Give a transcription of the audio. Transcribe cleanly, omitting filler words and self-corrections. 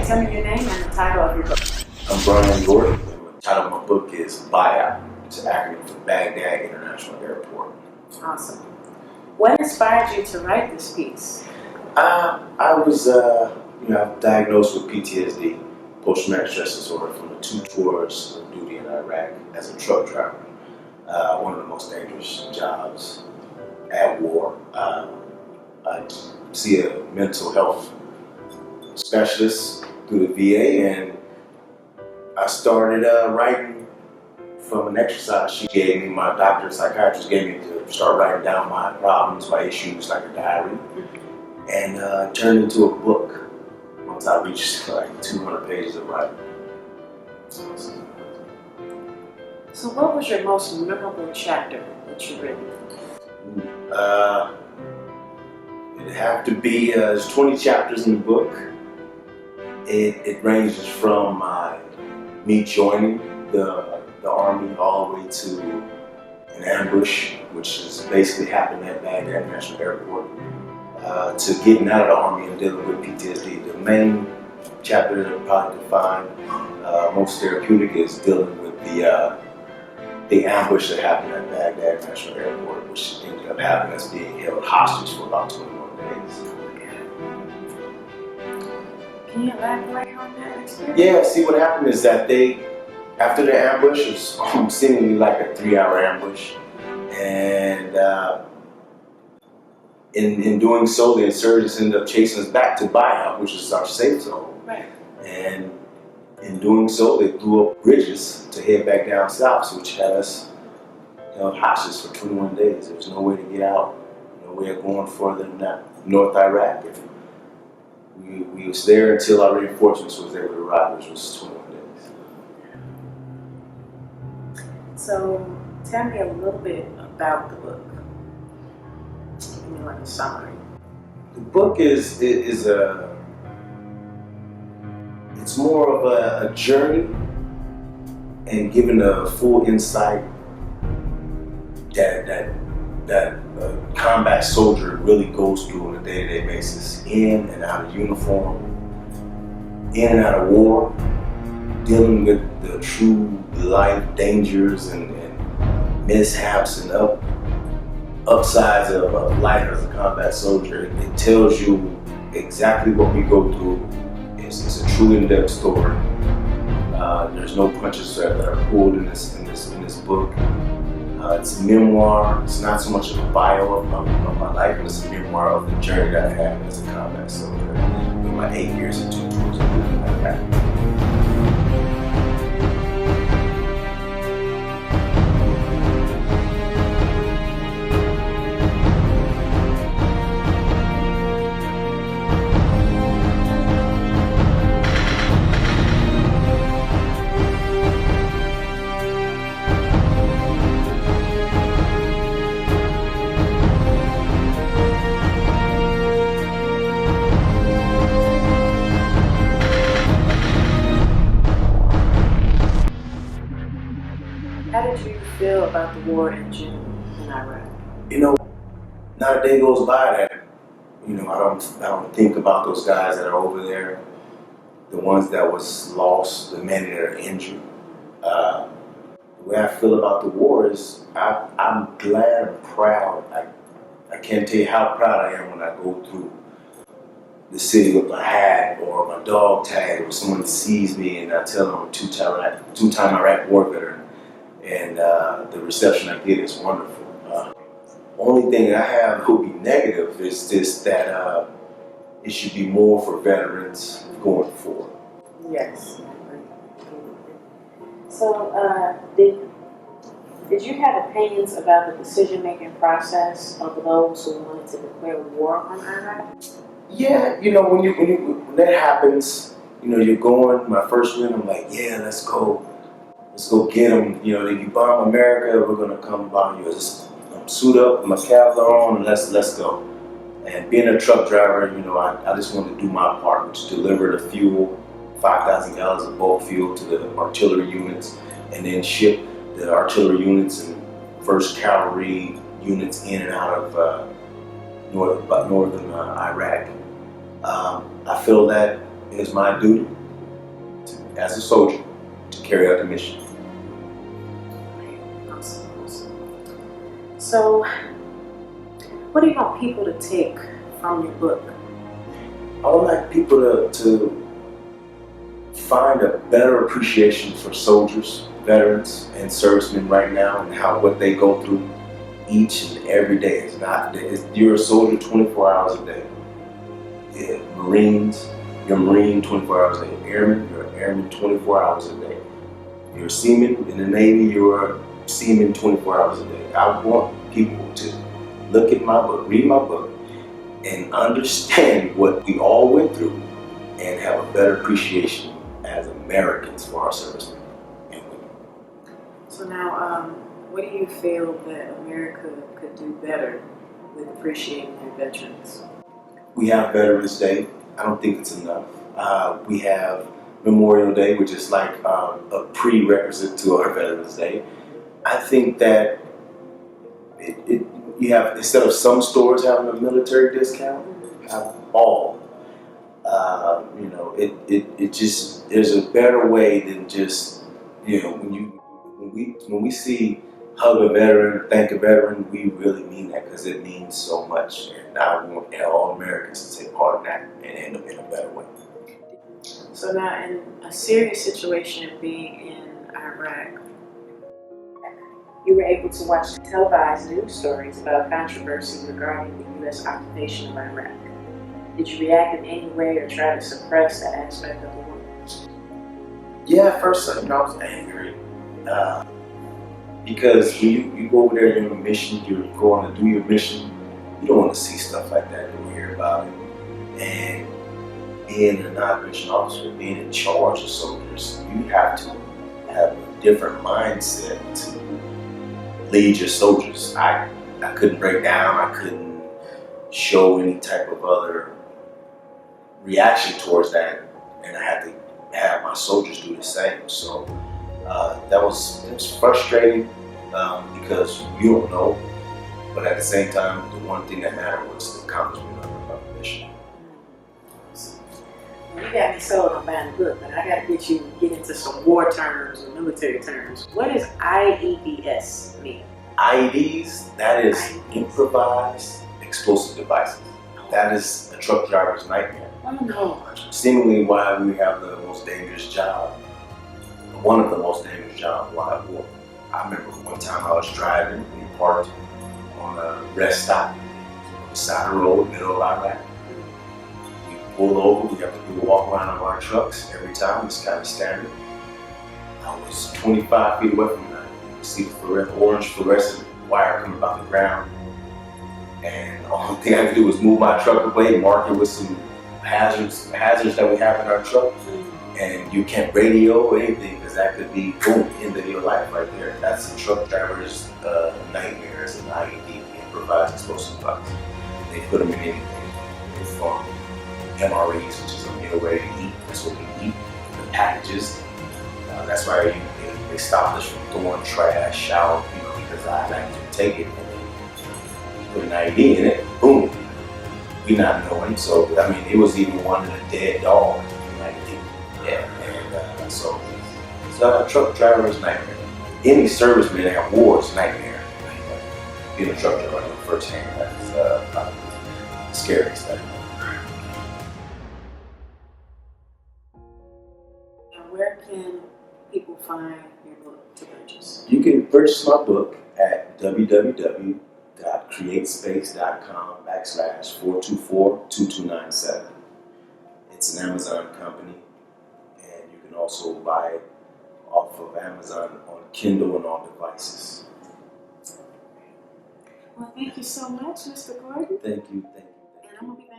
tell me your name and the title of your book. I'm Brian Gordon. The title of my book is B.I.A.P. It's an acronym for Baghdad International Airport. Awesome. What inspired you to write this piece? I was diagnosed with PTSD, post-traumatic stress disorder, from the 2 tours of duty in Iraq as a truck driver. One of the most dangerous jobs at war. I see a mental health specialist through the VA, and I started writing from an exercise she gave me. My doctor, psychiatrist, gave me to start writing down my problems, my issues, like a diary, and turned into a book once I reached like 200 pages of writing. So what was your most memorable chapter that you've written? It'd have to be, there's 20 chapters in the book. It ranges from me joining the Army all the way to an ambush, which is basically happened at Baghdad International Airport, to getting out of the Army and dealing with PTSD. The main chapter that I probably could find most therapeutic is dealing with the ambush that happened at Baghdad International Airport, which ended up having us being held hostage for about 21 days. Can you elaborate on that experience? Yeah, see, what happened is that after the ambush, it was seemingly like a 3-hour ambush, and in doing so, the insurgents ended up chasing us back to B.I.A.P, which is our safe zone. Right. And in doing so, they blew up bridges to head back down south, which had us held hostage for 21 days. There was no way to get out, no way of going further than that, North Iraq. We was there until our reinforcements was able to arrive, which was 21 days. So tell me a little bit about the book. Give me like a summary. The book is it's more of a journey and giving a full insight that a combat soldier really goes through on a day-to-day basis, in and out of uniform, in and out of war, dealing with the true life dangers and mishaps and upsides of life as a combat soldier. It tells you exactly what we go through. It's a true in-depth story. There's no punches that are pulled in this book. It's a memoir. It's not so much of a bio of my life, but it's a memoir of the journey that I had as a combat soldier in my 8 years and 2 tours of duty like that. How did you feel about the war in general in Iraq? Not a day goes by that I don't think about those guys that are over there, the ones that was lost, the men that are injured. The way I feel about the war is I'm glad and proud. I can't tell you how proud I am when I go through the city with my hat or my dog tag, or someone sees me and I tell them I'm a two-time Iraq war veteran. And the reception I get is wonderful. Only thing I have that would be negative is just that it should be more for veterans going forward. Yes. So, did you have opinions about the decision-making process of those who wanted to declare war on Iraq? Yeah, when that happens, you're going. My first win, I'm like, yeah, let's go get them. If you bomb America, we're gonna come bomb you. Just suit up, my Kevlar on, and let's go. And being a truck driver, I just wanted to do my part, which is deliver the fuel, 5,000 gallons of bulk fuel to the artillery units, and then ship the artillery units and 1st Cavalry units in and out of northern Iraq. I feel that it is my duty as a soldier to carry out the mission. Awesome. So, what do you want people to take from your book? I would like people to find a better appreciation for soldiers, veterans, and servicemen right now, and what they go through each and every day. You're a soldier 24 hours a day. Yeah, Marines, you're a Marine 24 hours a day. Airman, you're an airman 24 hours a day. You're a seaman in the Navy, you're a seaman 24 hours a day. I want people to look at my book, read my book, and understand what we all went through and have a better appreciation as Americans for our servicemen and women. So now, what do you feel that America could do better with appreciating their veterans? We have Veterans Day. I don't think it's enough. We have Memorial Day, which is like a prerequisite to our Veterans Day. I think that you have, instead of some stores having a military discount, have all. There's a better way than just, when we see hug a veteran, thank a veteran, we really mean that because it means so much. And I want all Americans to take part in that and end up in a better way. So now, in a serious situation being in Iraq, you were able to watch televised news stories about controversy regarding the U.S. occupation of Iraq. Did you react in any way or try to suppress that aspect of the war? Yeah, at first, I was angry. Because when you go over there, you're on a mission, you're going to do your mission, you don't want to see stuff like that, you don't hear about it. And being a non-commissioned officer, being in charge of soldiers, you have to have a different mindset to lead your soldiers. I couldn't break down, I couldn't show any type of other reaction towards that, and I had to have my soldiers do the same. So it was frustrating because you don't know, but at the same time, the one thing that mattered was the accomplishment of the mission. You got me sold on buying the book, but I got to get into some war terms or military terms. What does IEDs mean? IEDs, that is improvised explosive devices. That is a truck driver's nightmare. Oh no. Seemingly why we have the most dangerous job, one of the most dangerous jobs while at war. I remember one time I was driving, we parked on a rest stop on the side of the road, middle of Iraq. We pulled over, we have to do a walk around of our trucks every time, it's kind of standard. I was 25 feet away from that. You could see the orange fluorescent wire coming about the ground. And the only thing I could do was move my truck away, mark it with some hazards that we have in our truck. And you can't radio or anything because that could be, boom, end of your life right there. That's a truck driver's nightmare. It's an IED, improvised explosive device. They put them in anything. From MREs, which is a meal ready to eat. That's what we eat. The packages. That's why they stopped us from throwing trash out, because I like to take it and then put an IED in it. Boom. We not knowing. So it was even one of the dead dogs. Yeah, and so it's a truck driver's nightmare. Any serviceman at war is a nightmare. Being a truck driver firsthand, that's probably the scariest thing. And where can people find your book to purchase? You can purchase my book at www.createspace.com/424-2297. It's an Amazon company. You can also buy it off of Amazon on Kindle and all devices. Well, thank you so much, Mr. Gordon. Thank you. And I'm going to be back.